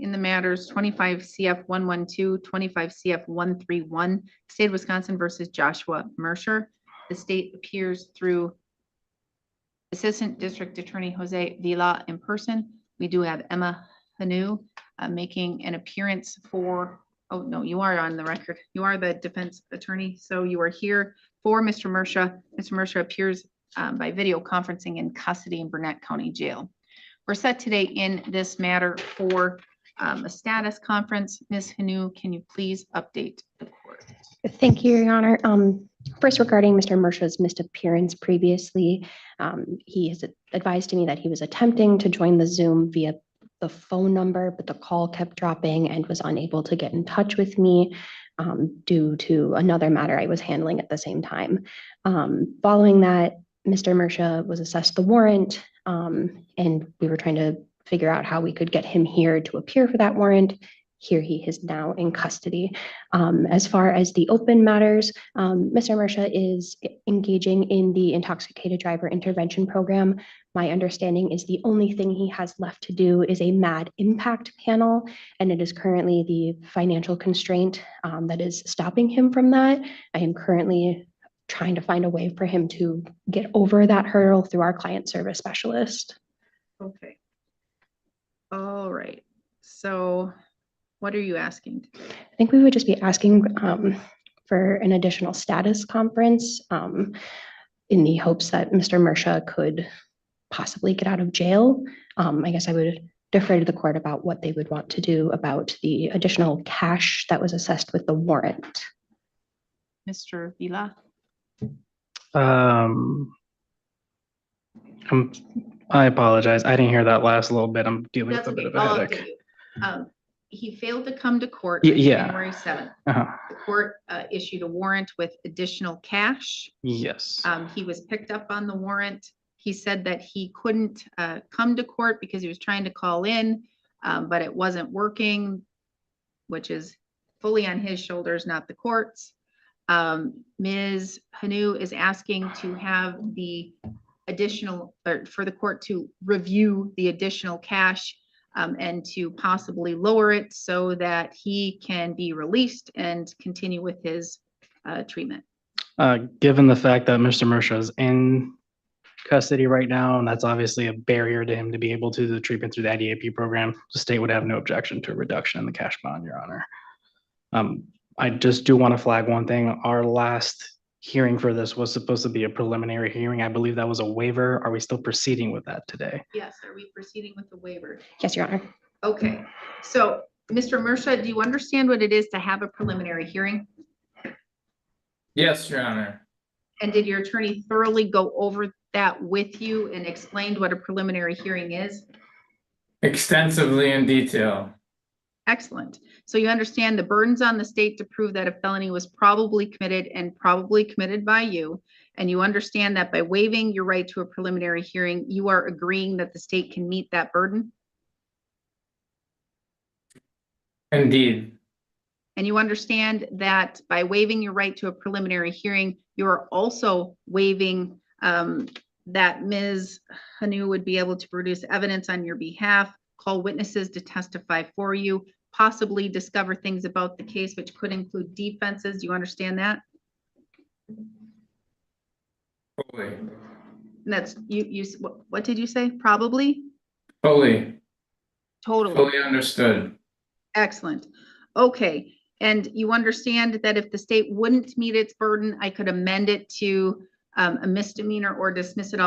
in the matters 25 CF 112, 25 CF 131, State of Wisconsin versus Joshua Mercer. The state appears through Assistant District Attorney Jose Vila in person. We do have Emma Hanu making an appearance for, oh no, you are on the record. You are the defense attorney. So you are here for Mr. Mercer. Mr. Mercer appears by video conferencing in custody in Burnett County Jail. We're set today in this matter for a status conference. Ms. Hanu, can you please update the court? Thank you, Your Honor. First, regarding Mr. Mercer's missed appearance previously, he has advised me that he was attempting to join the Zoom via the phone number, but the call kept dropping and was unable to get in touch with me due to another matter I was handling at the same time. Following that, Mr. Mercer was assessed the warrant, and we were trying to figure out how we could get him here to appear for that warrant. Here he is now in custody. As far as the open matters, Mr. Mercer is engaging in the intoxicated driver intervention program. My understanding is the only thing he has left to do is a MAD impact panel, and it is currently the financial constraint that is stopping him from that. I am currently trying to find a way for him to get over that hurdle through our client service specialist. Okay. All right. So what are you asking? I think we would just be asking for an additional status conference in the hopes that Mr. Mercer could possibly get out of jail. I guess I would defer to the court about what they would want to do about the additional cash that was assessed with the warrant. Mr. Vila? I apologize. I didn't hear that last little bit. I'm dealing with a bit of a headache. He failed to come to court on Yeah. January 7th. The court issued a warrant with additional cash. Yes. He was picked up on the warrant. He said that he couldn't come to court because he was trying to call in, but it wasn't working, which is fully on his shoulders, not the court's. Ms. Hanu is asking to have the additional, or for the court to review the additional cash and to possibly lower it so that he can be released and continue with his treatment. Given the fact that Mr. Mercer is in custody right now, and that's obviously a barrier to him to be able to do the treatment through the IDAP program, the state would have no objection to a reduction in the cash bond, Your Honor. I just do want to flag one thing. Our last hearing for this was supposed to be a preliminary hearing. I believe that was a waiver. Are we still proceeding with that today? Yes. Are we proceeding with the waiver? Yes, Your Honor. Okay. So, Mr. Mercer, do you understand what it is to have a preliminary hearing? Yes, Your Honor. And did your attorney thoroughly go over that with you and explained what a preliminary hearing is? Extensively in detail. Excellent. So you understand the burdens on the state to prove that a felony was probably committed and probably committed by you. And you understand that by waiving your right to a preliminary hearing, you are agreeing that the state can meet that burden? Indeed. And you understand that by waiving your right to a preliminary hearing, you are also waiving that Ms. Hanu would be able to produce evidence on your behalf, call witnesses to testify for you, possibly discover things about the case, which could include defenses. Do you understand that? Fully. And that's what did you say? Probably? Fully. Totally. Fully understood. Excellent. Okay. And you understand that if the state wouldn't meet its burden, I could amend it to a misdemeanor or dismiss it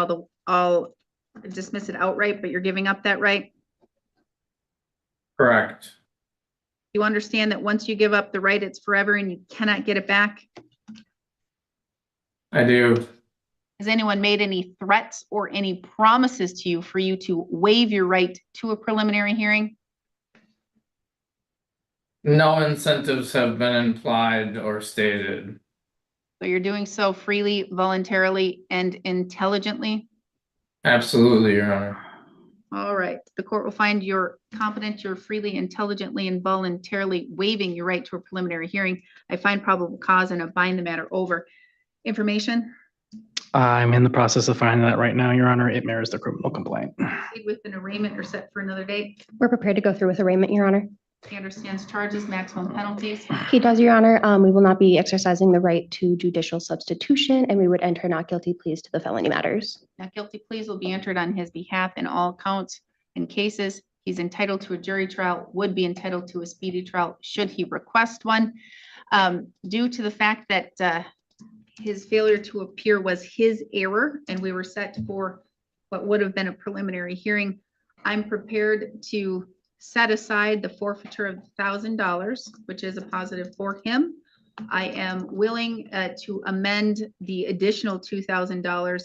dismiss it outright, but you're giving up that right? Correct. You understand that once you give up the right, it's forever and you cannot get it back? I do. Has anyone made any threats or any promises to you for you to waive your right to a preliminary hearing? No incentives have been implied or stated. So you're doing so freely, voluntarily, and intelligently? Absolutely, Your Honor. All right. The court will find you're competent, you're freely, intelligently, and voluntarily waiving your right to a preliminary hearing. I find probable cause and I bind the matter over. Information? I'm in the process of finding that right now, Your Honor. It mirrors the criminal complaint. Proceed with an arraignment or set for another date. We're prepared to go through with arraignment, Your Honor. He understands charges, maximum penalties. He does, Your Honor. We will not be exercising the right to judicial substitution, and we would enter not guilty pleas to the felony matters. Not guilty pleas will be entered on his behalf in all counts and cases. He's entitled to a jury trial, would be entitled to a speedy trial should he request one. Due to the fact that his failure to appear was his error, and we were set for what would have been a preliminary hearing, I'm prepared to set aside the forfeiture of $1,000, which is a positive for him. I am willing to amend the additional $2,000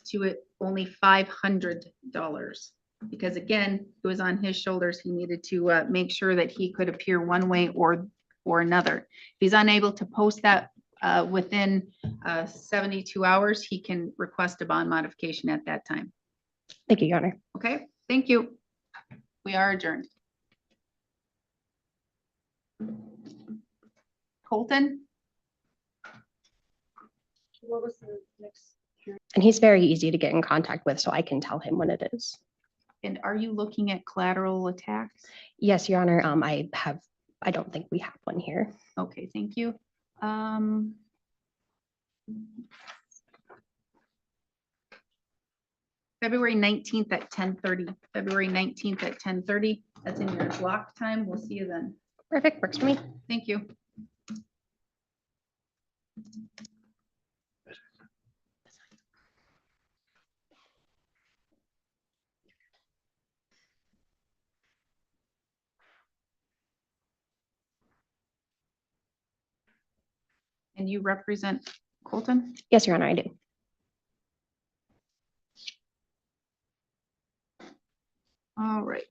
to it only $500. Because again, it was on his shoulders. He needed to make sure that he could appear one way or another. If he's unable to post that within 72 hours, he can request a bond modification at that time. Thank you, Your Honor. Okay, thank you. We are adjourned. Colton? What was the next? And he's very easy to get in contact with, so I can tell him when it is. And are you looking at collateral attacks? Yes, Your Honor. I don't think we have one here. Okay, thank you. February 19th at 10:30. February 19th at 10:30. That's in your block time. We'll see you then. Perfect, works for me. Thank you. And you represent Colton? Yes, Your Honor, I do. All right.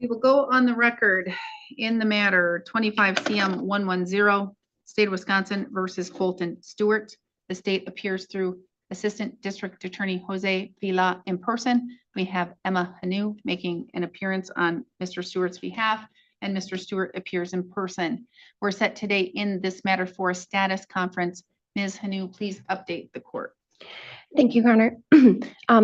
We will go on the record in the matter 25 CM 110, State of Wisconsin versus Colton Stewart. The state appears through Assistant District Attorney Jose Vila in person. We have Emma Hanu making an appearance on Mr. Stewart's behalf, and Mr. Stewart appears in person. We're set today in this matter for a status conference. Ms. Hanu, please update the court. Thank you, Your Honor.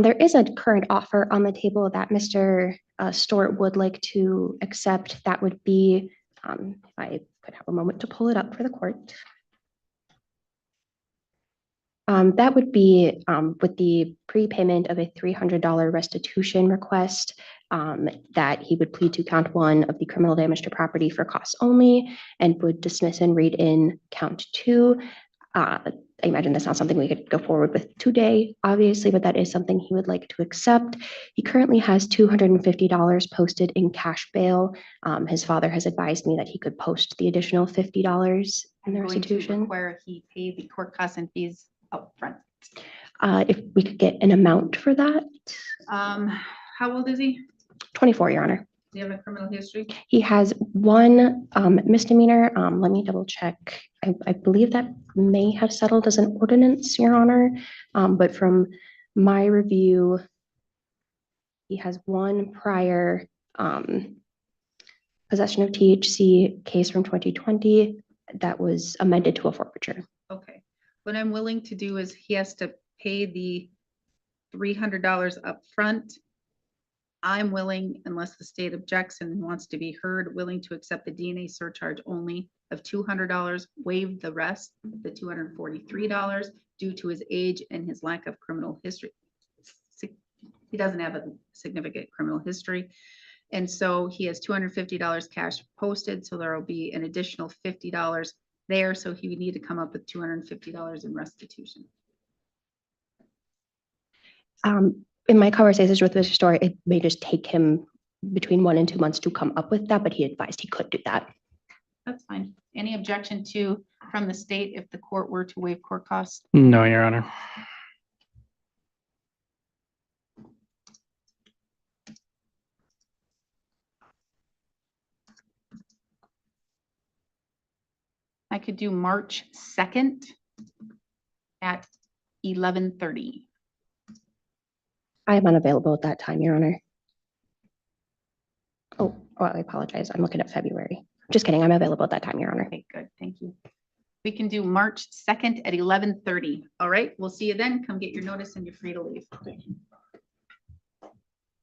There is a current offer on the table that Mr. Stewart would like to accept. That would be, if I could have a moment to pull it up for the court. That would be with the prepayment of a $300 restitution request that he would plead to count 1 of the criminal damage to property for costs only and would dismiss and read in count 2. I imagine that's not something we could go forward with today, obviously, but that is something he would like to accept. He currently has $250 posted in cash bail. His father has advised me that he could post the additional $50 in the I'm going to restitution. require he pay the court costs and fees upfront. If we could get an amount for that. How old is he? 24, Your Honor. Do you have a criminal history? He has 1 misdemeanor. Let me double check. I believe that may have settled as an ordinance, Your Honor. But from my review, he has 1 prior possession of THC case from 2020 that was amended to a forfeiture. Okay. What I'm willing to do is he has to pay the $300 upfront. I'm willing, unless the state objects and wants to be heard, willing to accept the DNA surcharge only of $200, waive the rest, the $243 due to his age and his lack of criminal history. He doesn't have a significant criminal history. And so he has $250 cash posted. So there will be an additional $50 there. So he would need to come up with $250 in restitution. In my conversations with Mr. Stewart, it may just take him between 1 and 2 months to come up with that, but he advised he could do that. That's fine. Any objection from the state if the court were to waive court costs? No, Your Honor. I could do March 2nd at 11:30. I am unavailable at that time, Your Honor. Oh, I apologize. I'm looking at February. Just kidding. I'm available at that time, Your Honor. Okay, good, thank you. We can do March 2nd at 11:30. All right, we'll see you then. Come get your notice and you're free to leave.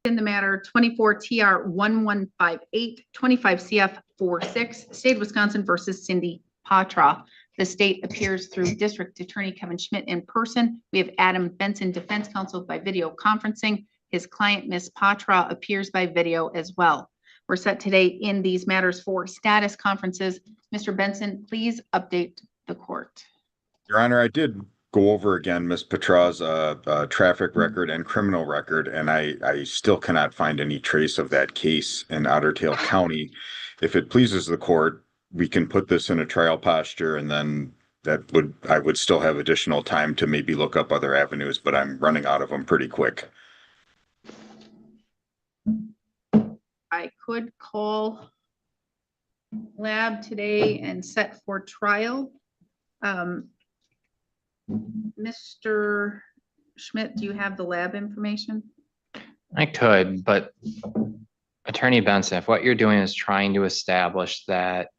In the matter 24 TR 1158, 25 CF 46, State of Wisconsin versus Cindy Patra. The state appears through District Attorney Kevin Schmidt in person. We have Adam Benson, Defense Counsel by video conferencing. His client, Ms. Patra, appears by video as well. We're set today in these matters for status conferences. Mr. Benson, please update the court. Your Honor, I did go over again Ms. Petra's traffic record and criminal record, and I still cannot find any trace of that case in Otter Tail County. If it pleases the court, we can put this in a trial posture, and then I would still have additional time to maybe look up other avenues, but I'm running out of them pretty quick. I could call lab today and set for trial. Mr. Schmidt, do you have the lab information? I could, but Attorney Benson, if what you're doing is trying to establish that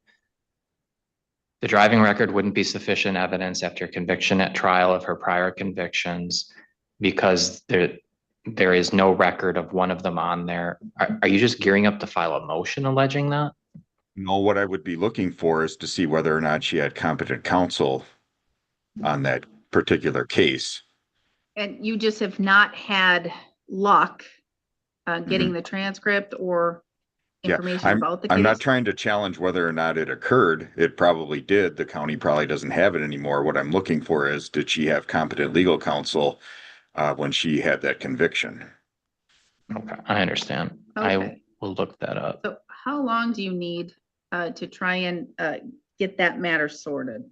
the driving record wouldn't be sufficient evidence after conviction at trial of her prior convictions because there is no record of one of them on there, are you just gearing up to file a motion alleging that? No, what I would be looking for is to see whether or not she had competent counsel on that particular case. And you just have not had luck getting the transcript or information about the case? I'm not trying to challenge whether or not it occurred. It probably did. The county probably doesn't have it anymore. What I'm looking for is, did she have competent legal counsel when she had that conviction? Okay, I understand. Okay. I will look that up. So how long do you need to try and get that matter sorted?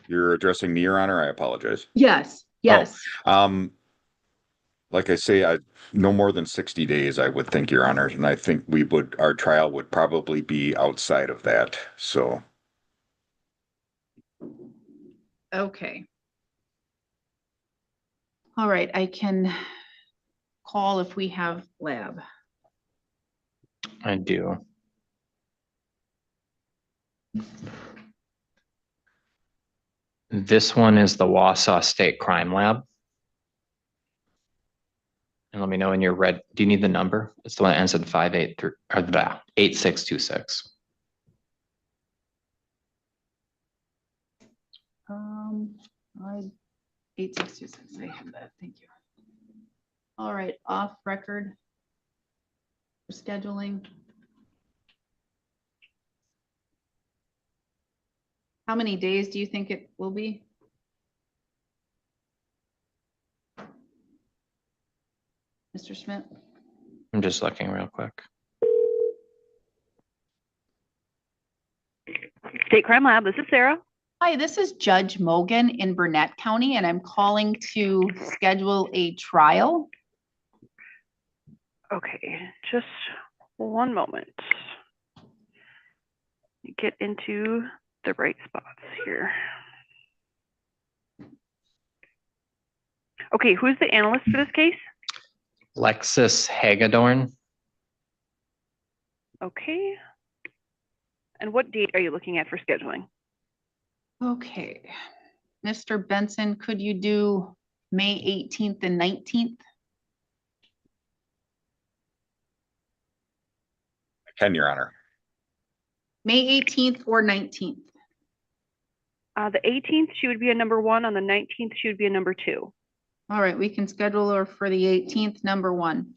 You're addressing me, Your Honor? I apologize. Yes, yes. Like I say, no more than 60 days, I would think, Your Honor, and I think our trial would probably be outside of that, so. Okay. All right, I can call if we have lab. I do. This one is the Wausau State Crime Lab. And let me know when you're ready. Do you need the number? It's the one that ends in 583 or the 8626. 8626, I have that, thank you. All right, off record for scheduling. How many days do you think it will be? Mr. Schmidt? I'm just looking real quick. State Crime Lab, this is Sarah. Hi, this is Judge Mogan in Burnett County, and I'm calling to schedule a trial. Okay, just one moment. Get into the right spots here. Okay, who's the analyst for this case? Lexus Hagedorn. Okay. And what date are you looking at for scheduling? Okay. Mr. Benson, could you do May 18th and 19th? I can, Your Honor. May 18th or 19th? The 18th, she would be a number 1. On the 19th, she would be a number 2. All right, we can schedule her for the 18th, number 1.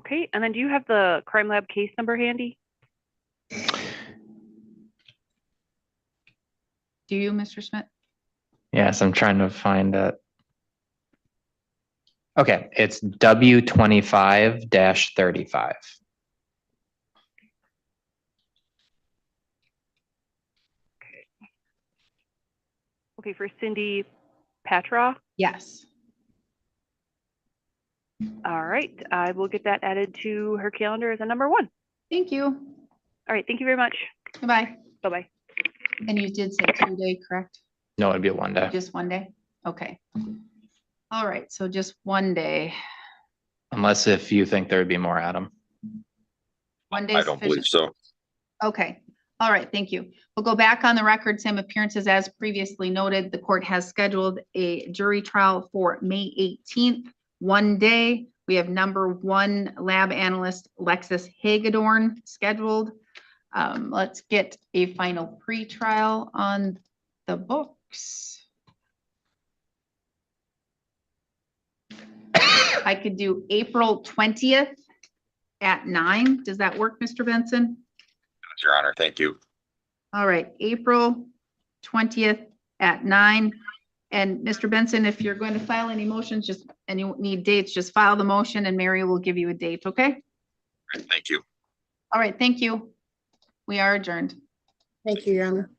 Okay, and then do you have the Crime Lab case number handy? Do you, Mr. Schmidt? Yes, I'm trying to find it. Okay, it's W25-35. Okay, for Cindy Patra. Yes. All right, I will get that added to her calendar as a number 1. Thank you. All right, thank you very much. Goodbye. Bye-bye. And you did say 2-day, correct? No, it'd be a 1 day, Just 1 day? Okay. All right, so just 1 day. unless if you think there'd be more, Adam. 1 day I is don't believe sufficient. so. Okay, all right, thank you. We'll go back on the record, Sam, appearances as previously noted. The court has scheduled a jury trial for May 18th, 1 day. We have number 1 lab analyst Lexus Hagedorn scheduled. Let's get a final pre-trial on the books. I could do April 20th at 9. Does that work, Mr. Benson? Your Honor, thank you. All right, April 20th at 9. And Mr. Benson, if you're going to file any motions, and you need dates, just file the motion and Mary will give you a date, okay? Thank you. All right, thank you. We are adjourned. Thank you, Your Honor.